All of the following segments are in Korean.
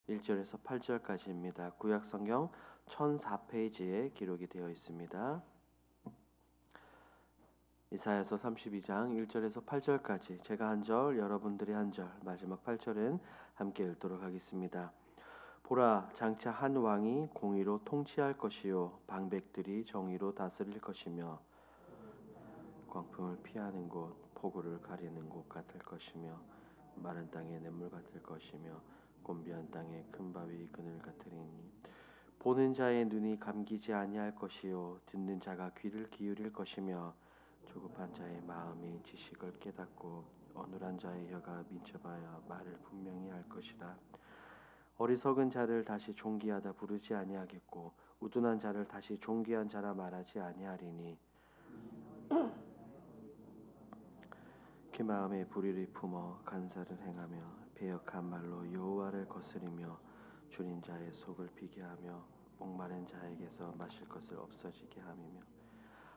1절에서 8절까지입니다. 구약성경 1004페이지에 기록이 되어 있습니다. 이사야서 32장 1절에서 8절까지 제가 한 절, 여러분들이 한 절, 마지막 8절은 함께 읽도록 하겠습니다. 보라, 장차 한 왕이 공의로 통치할 것이요 방백들이 정의로 다스릴 것이며 광풍을 피하는 곳, 폭우를 가리는 곳 같을 것이며 마른 땅의 냇물 같을 것이며 곤비한 땅의 큰 바위 그늘 같으리니 보는 자의 눈이 감기지 아니할 것이요 듣는 자가 귀를 기울일 것이며 조급한 자의 마음이 지식을 깨닫고 어눌한 자의 혀가 민첩하여 말을 분명히 할 것이라. 어리석은 자를 다시 존귀하다 부르지 아니하겠고 우둔한 자를 다시 존귀한 자라 말하지 아니하리니 그 마음에 불의를 품어 간사를 행하며 배역한 말로 여호와를 거스리며 줄인 자의 속을 비게 하며 목마른 자에게서 마실 것을 없어지게 함이며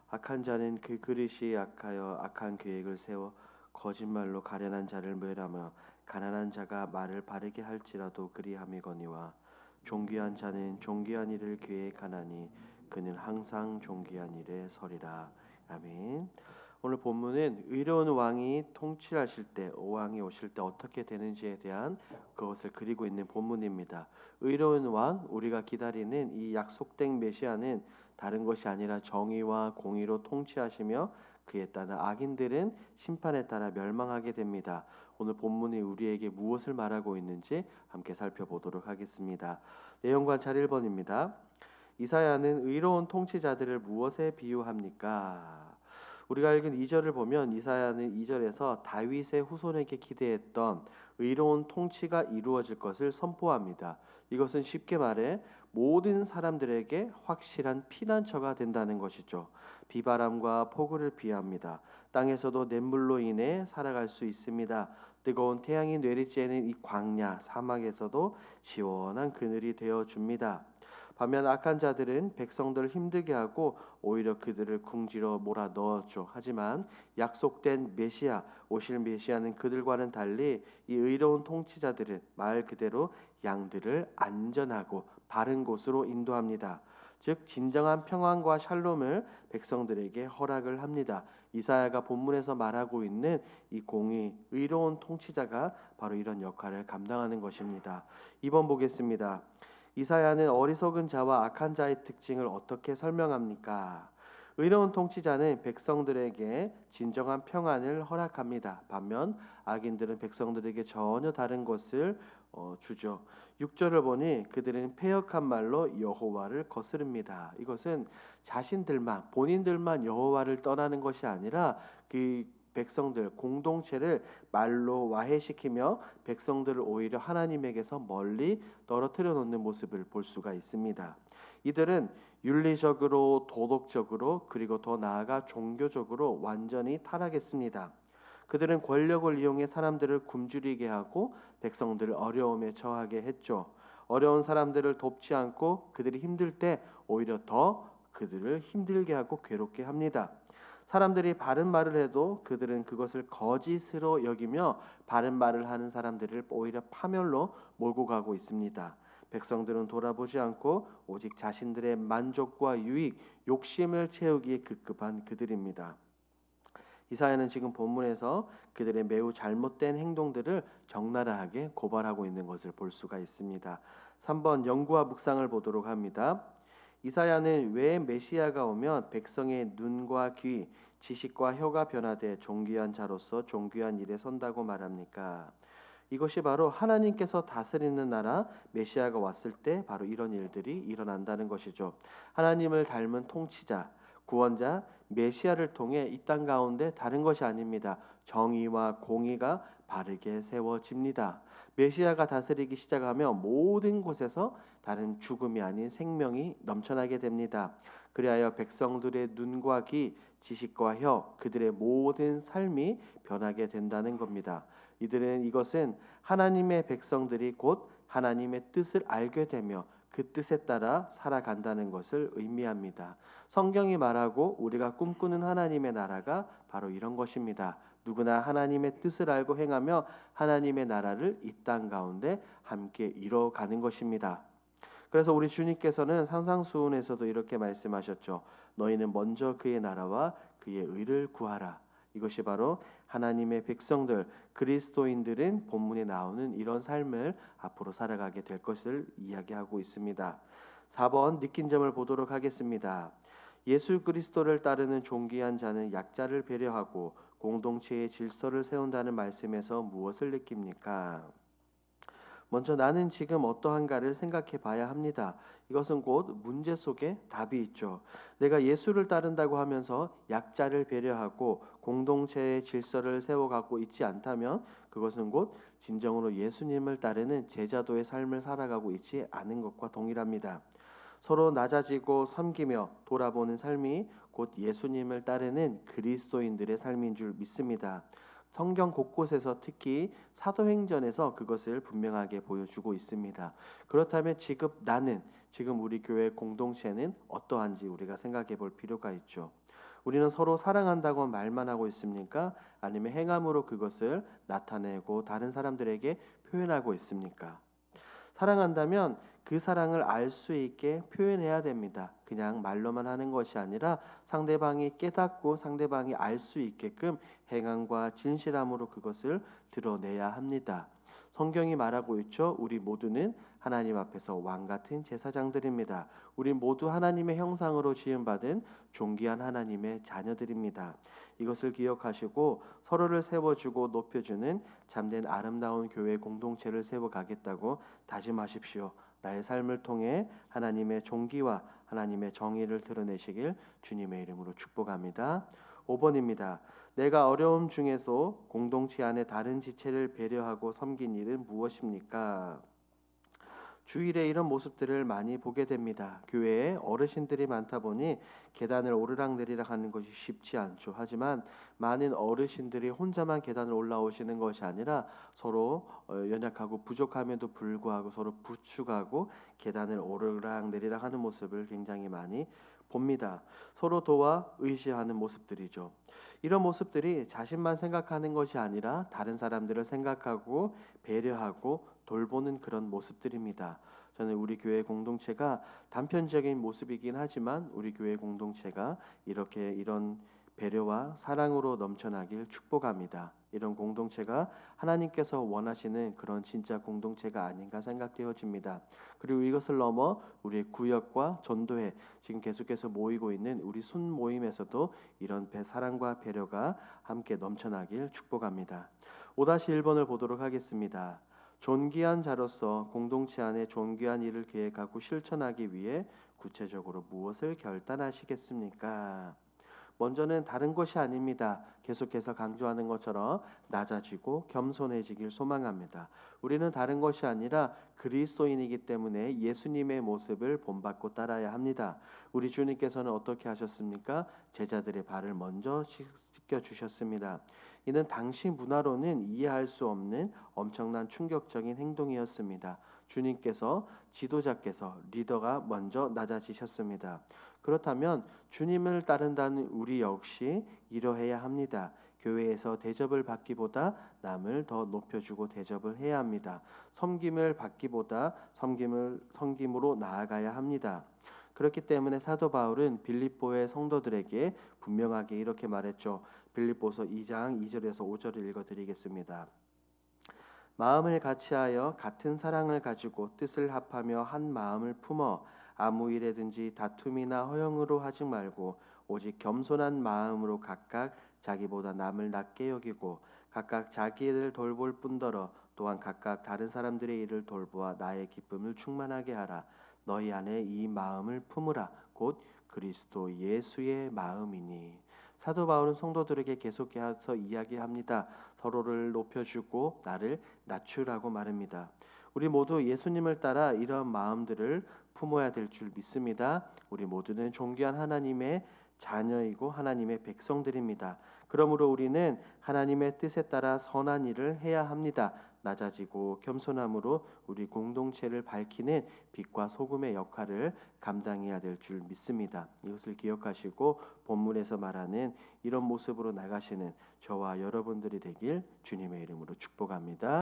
악한 자는 그 그릇이 약하여 악한 계획을 세워 거짓말로 가련한 자를 멸하며 가난한 자가 말을 바르게 할지라도 그리함이거니와 존귀한 자는 존귀한 일을 계획하나니 그는 항상 존귀한 일에 서리라. 아멘. 오늘 본문은 의로운 왕이 통치하실 때, 왕이 오실 때 어떻게 되는지에 대한 그것을 그리고 있는 본문입니다. 의로운 왕, 우리가 기다리는 이 약속된 메시아는 다른 것이 아니라 정의와 공의로 통치하시며 그에 따라 악인들은 심판에 따라 멸망하게 됩니다. 오늘 본문이 우리에게 무엇을 말하고 있는지 함께 살펴보도록 하겠습니다. 내용관 1번입니다. 이사야는 의로운 통치자들을 무엇에 비유합니까? 우리가 읽은 2절을 보면 이사야는 2절에서 다윗의 후손에게 기대했던 의로운 통치가 이루어질 것을 선포합니다. 이것은 쉽게 말해 모든 사람들에게 확실한 피난처가 된다는 것이죠. 비바람과 폭우를 비합니다. 땅에서도 냇물로 인해 살아갈 수 있습니다. 뜨거운 태양이 내리쬐는 이 광야 사막에서도 시원한 그늘이 되어줍니다. 반면 악한 자들은 백성들을 힘들게 하고 오히려 그들을 궁지로 몰아넣었죠. 하지만 약속된 메시아, 오실 메시아는 그들과는 달리 이 의로운 통치자들은 말 그대로 양들을 안전하고 바른 곳으로 인도합니다. 즉 진정한 평안과 샬롬을 백성들에게 허락을 합니다. 이사야가 본문에서 말하고 있는 이 공의, 의로운 통치자가 바로 이런 역할을 감당하는 것입니다. 2번 보겠습니다. 이사야는 어리석은 자와 악한 자의 특징을 어떻게 설명합니까? 의로운 통치자는 백성들에게 진정한 평안을 허락합니다. 반면 악인들은 백성들에게 전혀 다른 것을 주죠. 6절을 보니 그들은 패역한 말로 여호와를 거스릅니다. 이것은 자신들만, 본인들만 여호와를 떠나는 것이 아니라 그 백성들 공동체를 말로 와해시키며 백성들을 오히려 하나님에게서 멀리 떨어뜨려 놓는 모습을 볼 수가 있습니다. 이들은 윤리적으로, 도덕적으로, 그리고 더 나아가 종교적으로 완전히 타락했습니다. 그들은 권력을 이용해 사람들을 굶주리게 하고 백성들을 어려움에 처하게 했죠. 어려운 사람들을 돕지 않고 그들이 힘들 때 오히려 더 그들을 힘들게 하고 괴롭게 합니다. 사람들이 바른 말을 해도 그들은 그것을 거짓으로 여기며 바른 말을 하는 사람들을 오히려 파멸로 몰고 가고 있습니다. 백성들은 돌아보지 않고 오직 자신들의 만족과 유익, 욕심을 채우기에 급급한 그들입니다. 이사야는 지금 본문에서 그들의 매우 잘못된 행동들을 적나라하게 고발하고 있는 것을 볼 수가 있습니다. 3번 연구와 묵상을 보도록 합니다. 이사야는 왜 메시아가 오면 백성의 눈과 귀, 지식과 혀가 변화돼 존귀한 자로서 존귀한 일에 선다고 말합니까? 이것이 바로 하나님께서 다스리는 나라 메시아가 왔을 때 바로 이런 일들이 일어난다는 것이죠. 하나님을 닮은 통치자, 구원자 메시아를 통해 이 땅 가운데 다른 것이 아닙니다. 정의와 공의가 바르게 세워집니다. 메시아가 다스리기 시작하면 모든 곳에서 다른 죽음이 아닌 생명이 넘쳐나게 됩니다. 그리하여 백성들의 눈과 귀, 지식과 혀, 그들의 모든 삶이 변하게 된다는 겁니다. 이것은 하나님의 백성들이 곧 하나님의 뜻을 알게 되며 그 뜻에 따라 살아간다는 것을 의미합니다. 성경이 말하고 우리가 꿈꾸는 하나님의 나라가 바로 이런 것입니다. 누구나 하나님의 뜻을 알고 행하며 하나님의 나라를 이 땅 가운데 함께 이뤄가는 것입니다. 그래서 우리 주님께서는 산상수훈에서도 이렇게 말씀하셨죠. 너희는 먼저 그의 나라와 그의 의를 구하라. 이것이 바로 하나님의 백성들, 그리스도인들은 본문에 나오는 이런 삶을 앞으로 살아가게 될 것을 이야기하고 있습니다. 4번 느낀 점을 보도록 하겠습니다. 예수 그리스도를 따르는 존귀한 자는 약자를 배려하고 공동체의 질서를 세운다는 말씀에서 무엇을 느낍니까? 먼저 나는 지금 어떠한가를 생각해 봐야 합니다. 이것은 곧 문제 속에 답이 있죠. 내가 예수를 따른다고 하면서 약자를 배려하고 공동체의 질서를 세워가고 있지 않다면 그것은 곧 진정으로 예수님을 따르는 제자도의 삶을 살아가고 있지 않은 것과 동일합니다. 서로 낮아지고 섬기며 돌아보는 삶이 곧 예수님을 따르는 그리스도인들의 삶인 줄 믿습니다. 성경 곳곳에서 특히 사도행전에서 그것을 분명하게 보여주고 있습니다. 그렇다면 지금 우리 교회 공동체는 어떠한지 우리가 생각해 볼 필요가 있죠. 우리는 서로 사랑한다고 말만 하고 있습니까? 아니면 행함으로 그것을 나타내고 다른 사람들에게 표현하고 있습니까? 사랑한다면 그 사랑을 알 수 있게 표현해야 됩니다. 그냥 말로만 하는 것이 아니라 상대방이 깨닫고 상대방이 알 수 있게끔 행함과 진실함으로 그것을 드러내야 합니다. 성경이 말하고 있죠. 우리 모두는 하나님 앞에서 왕 같은 제사장들입니다. 우리 모두 하나님의 형상으로 지음받은 존귀한 하나님의 자녀들입니다. 이것을 기억하시고 서로를 세워주고 높여주는 참된 아름다운 교회 공동체를 세워가겠다고 다짐하십시오. 나의 삶을 통해 하나님의 존귀와 하나님의 정의를 드러내시길 주님의 이름으로 축복합니다. 5번입니다. 내가 어려움 중에서 공동체 안에 다른 지체를 배려하고 섬긴 일은 무엇입니까? 주일에 이런 모습들을 많이 보게 됩니다. 교회에 어르신들이 많다 보니 계단을 오르락내리락 하는 것이 쉽지 않죠. 하지만 많은 어르신들이 혼자만 계단을 올라오시는 것이 아니라 서로 연약하고 부족함에도 불구하고 서로 부축하고 계단을 오르락내리락 하는 모습을 굉장히 많이 봅니다. 서로 도와 의지하는 모습들이죠. 이런 모습들이 자신만 생각하는 것이 아니라 다른 사람들을 생각하고 배려하고 돌보는 그런 모습들입니다. 저는 우리 교회 공동체가 단편적인 모습이긴 하지만 우리 교회 공동체가 이런 배려와 사랑으로 넘쳐나길 축복합니다. 이런 공동체가 하나님께서 원하시는 그런 진짜 공동체가 아닌가 생각되어집니다. 그리고 이것을 넘어 우리의 구역과 전도회 지금 계속해서 모이고 있는 우리 순 모임에서도 이런 사랑과 배려가 함께 넘쳐나길 축복합니다. 5-1번을 보도록 하겠습니다. 존귀한 자로서 공동체 안에 존귀한 일을 계획하고 실천하기 위해 구체적으로 무엇을 결단하시겠습니까? 먼저는 다른 것이 아닙니다. 계속해서 강조하는 것처럼 낮아지고 겸손해지길 소망합니다. 우리는 다른 것이 아니라 그리스도인이기 때문에 예수님의 모습을 본받고 따라야 합니다. 우리 주님께서는 어떻게 하셨습니까? 제자들의 발을 먼저 씻겨주셨습니다. 이는 당시 문화로는 이해할 수 없는 엄청난 충격적인 행동이었습니다. 주님께서 지도자께서 리더가 먼저 낮아지셨습니다. 그렇다면 주님을 따른다는 우리 역시 이러해야 합니다. 교회에서 대접을 받기보다 남을 더 높여주고 대접을 해야 합니다. 섬김을 받기보다 섬김으로 나아가야 합니다. 그렇기 때문에 사도 바울은 빌립보의 성도들에게 분명하게 이렇게 말했죠. 빌립보서 2장 2절에서 5절을 읽어드리겠습니다. 마음을 같이하여 같은 사랑을 가지고 뜻을 합하며 한 마음을 품어 아무 일에든지 다툼이나 허영으로 하지 말고 오직 겸손한 마음으로 각각 자기보다 남을 낮게 여기고 각각 자기 일을 돌볼 뿐더러 또한 각각 다른 사람들의 일을 돌보아 나의 기쁨을 충만하게 하라. 너희 안에 이 마음을 품으라. 곧 그리스도 예수의 마음이니. 사도 바울은 성도들에게 계속해서 이야기합니다. 서로를 높여주고 나를 낮추라고 말합니다. 우리 모두 예수님을 따라 이러한 마음들을 품어야 될 줄 믿습니다. 우리 모두는 존귀한 하나님의 자녀이고 하나님의 백성들입니다. 그러므로 우리는 하나님의 뜻에 따라 선한 일을 해야 합니다. 낮아지고 겸손함으로 우리 공동체를 밝히는 빛과 소금의 역할을 감당해야 될 줄 믿습니다. 이것을 기억하시고 본문에서 말하는 이런 모습으로 나가시는 저와 여러분들이 되길 주님의 이름으로 축복합니다.